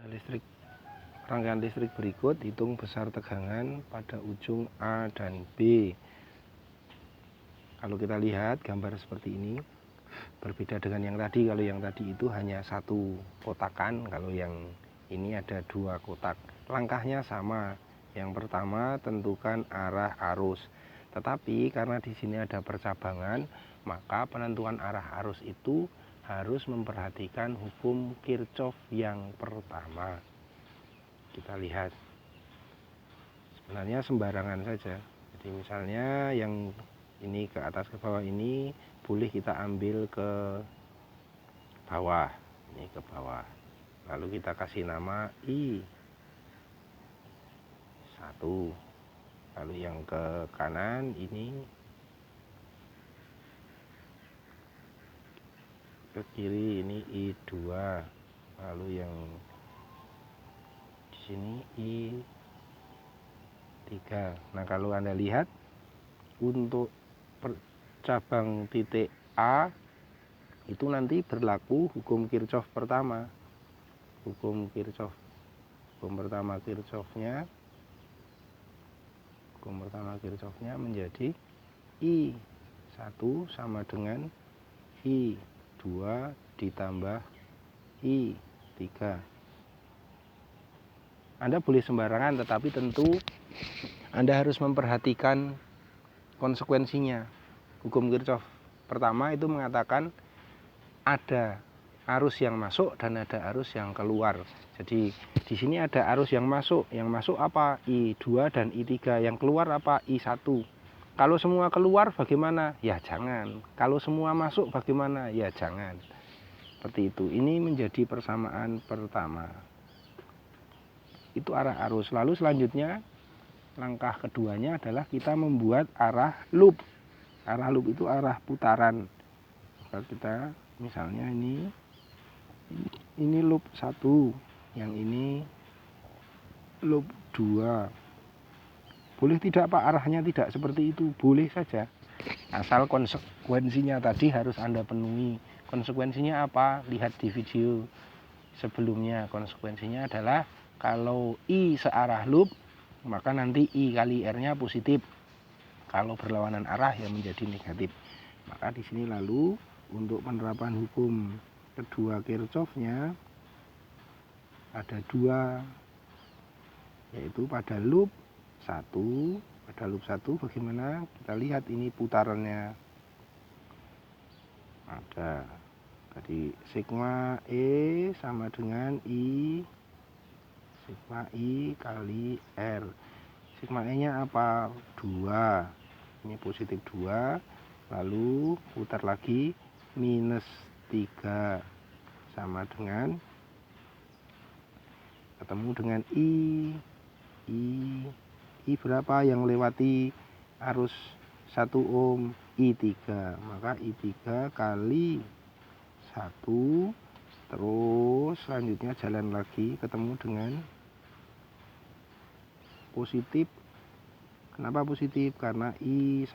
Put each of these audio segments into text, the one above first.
Listrik, rangkaian listrik berikut, hitung besar tegangan pada ujung A dan B. Kalau kita lihat gambar seperti ini, berbeda dengan yang tadi. Kalau yang tadi itu hanya satu kotakan, kalau yang ini ada dua kotak. Langkahnya sama. Yang pertama, tentukan arah arus. Tetapi karena di sini ada percabangan, maka penentuan arah arus itu harus memperhatikan hukum Kirchhoff yang pertama. Kita lihat, sebenarnya sembarangan saja. Jadi misalnya yang ini ke atas ke bawah ini boleh kita ambil ke bawah, ini ke bawah. Lalu kita kasih nama I1. Lalu yang ke kanan ini, ke kiri ini I2. Lalu yang di sini I3. Nah, kalau Anda lihat untuk cabang titik A itu nanti berlaku hukum Kirchhoff pertama. Hukum Kirchhoff. Hukum pertama Kirchhoffnya menjadi I1 sama dengan I2 ditambah I3. Anda boleh sembarangan, tetapi tentu Anda harus memperhatikan konsekuensinya. Hukum Kirchhoff pertama itu mengatakan ada arus yang masuk dan ada arus yang keluar. Jadi di sini ada arus yang masuk. Yang masuk apa? I2 dan I3. Yang keluar apa? I1. Kalau semua keluar bagaimana? Ya jangan. Kalau semua masuk bagaimana? Ya jangan. Seperti itu. Ini menjadi persamaan pertama. Itu arah arus. Lalu selanjutnya langkah keduanya adalah kita membuat arah loop. Arah loop itu arah putaran. Maka kita misalnya ini loop 1, yang ini loop 2. Boleh tidak Pak arahnya tidak seperti itu? Boleh saja. Asal konsekuensinya tadi harus Anda penuhi. Konsekuensinya apa? Lihat di video sebelumnya. Konsekuensinya adalah kalau I searah loop, maka nanti I kali R-nya positif. Kalau berlawanan arah ya menjadi negatif. Maka di sini lalu untuk penerapan hukum kedua Kirchhoff-nya ada dua, yaitu pada loop 1. Pada loop 1 bagaimana? Kita lihat ini putarannya. Ada tadi sigma E sama dengan sigma I kali R. Sigma E nya apa? 2. Ini positif 2. Lalu putar lagi minus 3 sama dengan ketemu dengan I berapa yang melewati arus 1 ohm? I3. Maka I3 kali 1, terus selanjutnya jalan lagi ketemu dengan positif. Kenapa positif? Karena I1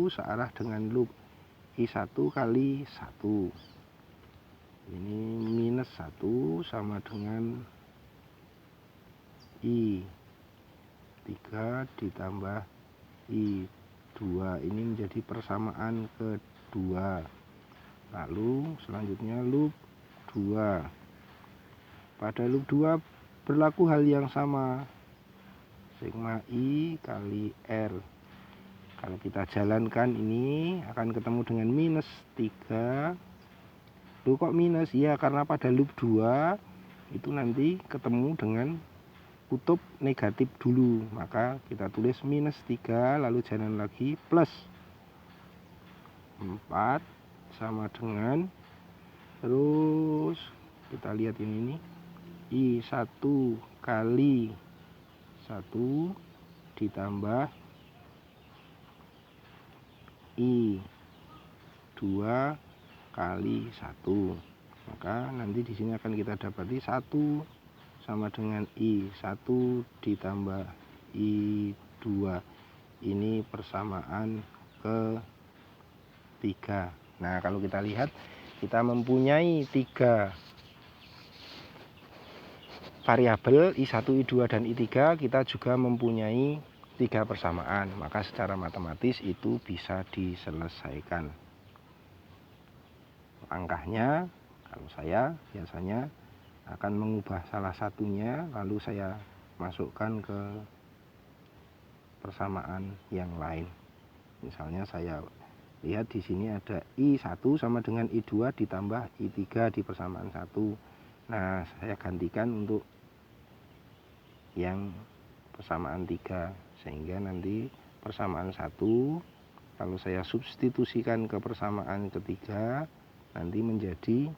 searah dengan loop. I1 kali 1. Ini minus 1 sama dengan I3 ditambah I2. Ini menjadi persamaan kedua. Lalu selanjutnya loop 2. Pada loop 2 berlaku hal yang sama. Sigma I kali R. Kalau kita jalankan ini akan ketemu dengan minus 3. Loh kok minus? Ya karena pada loop 2 itu nanti ketemu dengan kutub negatif dulu. Maka kita tulis minus 3 lalu jalan lagi plus 4 sama dengan, terus kita lihat ini I1 kali 1 ditambah I2 kali 1. Maka nanti di sini akan kita dapati 1 sama dengan I1 ditambah I2. Ini persamaan ketiga. Nah, kalau kita lihat kita mempunyai 3 variabel I1, I2, dan I3 kita juga mempunyai 3 persamaan, maka secara matematis itu bisa diselesaikan. Langkahnya, kalau saya biasanya akan mengubah salah satunya, lalu saya masukkan ke persamaan yang lain. Misalnya saya lihat di sini ada I1 sama dengan I2 ditambah I3 di persamaan 1. Nah, saya gantikan untuk yang persamaan 3, sehingga nanti persamaan 1 kalau saya substitusikan ke persamaan ketiga nanti menjadi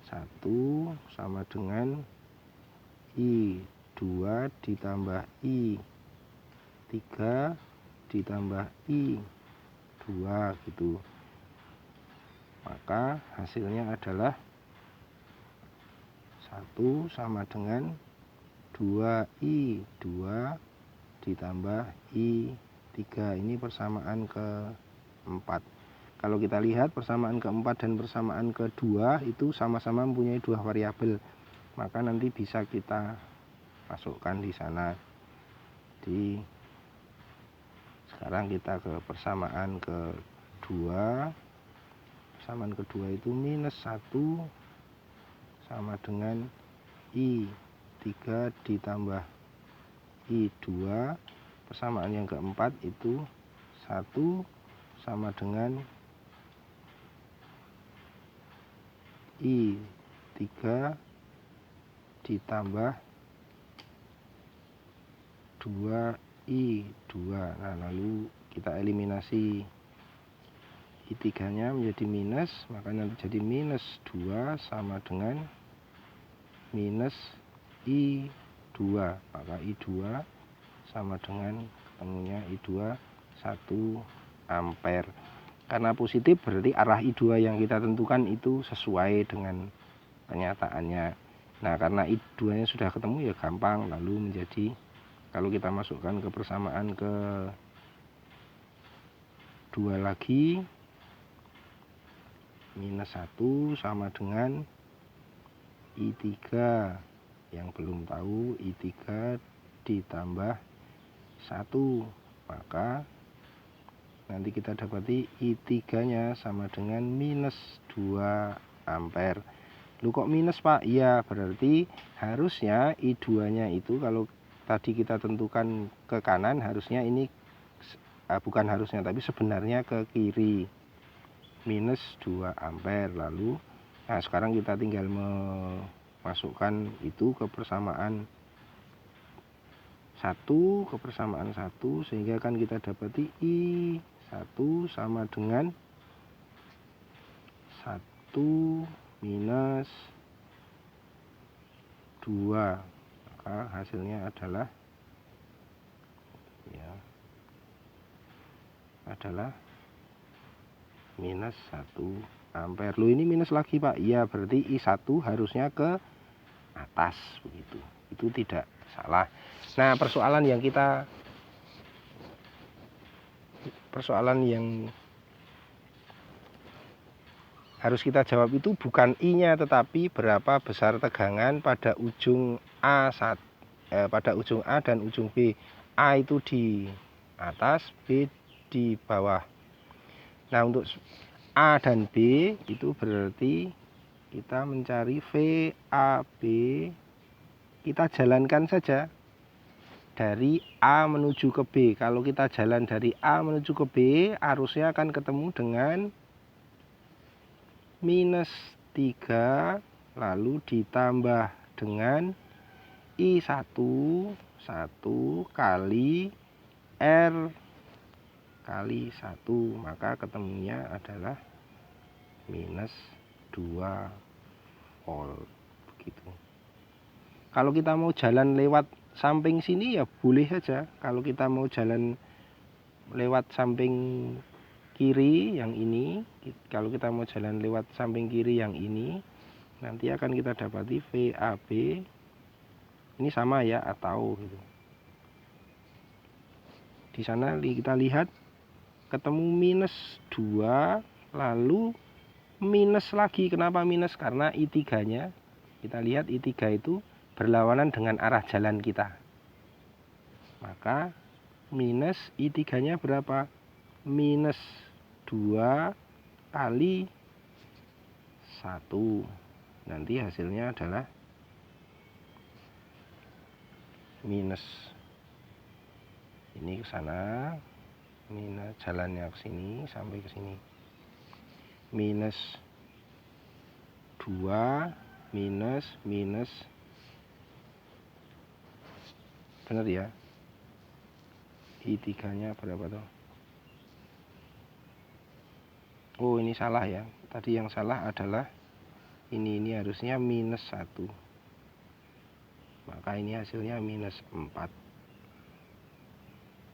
1 sama dengan I2 ditambah I3 ditambah I2 gitu. Maka hasilnya adalah 1 sama dengan 2I2 ditambah I3. Ini persamaan keempat. Kalau kita lihat persamaan keempat dan persamaan kedua itu sama-sama mempunyai 2 variabel, maka nanti bisa kita masukkan di sana. Jadi sekarang kita ke persamaan kedua. Persamaan kedua itu minus 1 sama dengan I3 ditambah I2. Persamaan yang keempat itu 1 sama dengan I3 ditambah 2I2. Nah, lalu kita eliminasi I3 nya menjadi minus, maka nanti jadi minus 2 sama dengan minus I2. Maka I2 sama dengan ketemunya I2 1 ampere. Karena positif berarti arah I2 yang kita tentukan itu sesuai dengan kenyataannya. Nah, karena I2 nya sudah ketemu ya gampang, lalu menjadi, kalau kita masukkan ke persamaan ke 2 lagi, minus 1 sama dengan I3. Yang belum tahu, I3 ditambah 1, maka nanti kita dapati I3 nya sama dengan minus 2 ampere. Lu kok minus, Pak? Iya, berarti harusnya I2 nya itu kalau tadi kita tentukan ke kanan, harusnya ini bukan harusnya, tapi sebenarnya ke kiri, minus 2 ampere. Lalu nah sekarang kita tinggal memasukkan itu ke persamaan 1 ke persamaan 1, sehingga kan kita dapati I1 sama dengan 1 minus 2, maka hasilnya adalah minus 1 ampere. Loh, ini minus lagi, Pak? Iya, berarti I1 harusnya ke atas begitu. Itu tidak salah. Nah, persoalan yang harus kita jawab itu bukan I-nya, tetapi berapa besar tegangan pada ujung pada ujung A dan ujung B. A itu di atas, B di bawah. Nah, untuk A dan B itu berarti kita mencari VAB. Kita jalankan saja dari A menuju ke B. Kalau kita jalan dari A menuju ke B, arusnya akan ketemu dengan minus 3, lalu ditambah dengan I1 1 kali R kali 1, maka ketemunya adalah minus 2 volt begitu. Kalau kita mau jalan lewat samping sini ya boleh saja. Kalau kita mau jalan lewat samping kiri yang ini, kalau kita mau jalan lewat samping kiri yang ini, nanti akan kita dapati VAB ini sama ya, atau gitu. Di sana kita lihat ketemu minus 2, lalu minus lagi. Kenapa minus? Karena I3 nya Kita lihat I3 itu berlawanan dengan arah jalan kita. Maka minus I3-nya berapa? Minus 2 kali 1. Nanti hasilnya adalah minus. Ini ke sana, minus jalannya ke sini sampai ke sini. Minus 2 minus benar ya. I3-nya berapa tuh? Oh, ini salah ya. Tadi yang salah adalah ini harusnya minus 1. Maka ini hasilnya minus 4.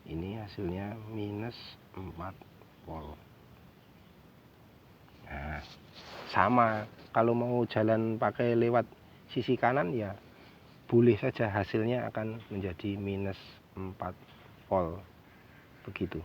Ini hasilnya minus 4 volt. Nah, sama. Kalau mau jalan pakai lewat sisi kanan ya boleh saja, hasilnya akan menjadi minus 4 volt. Begitu.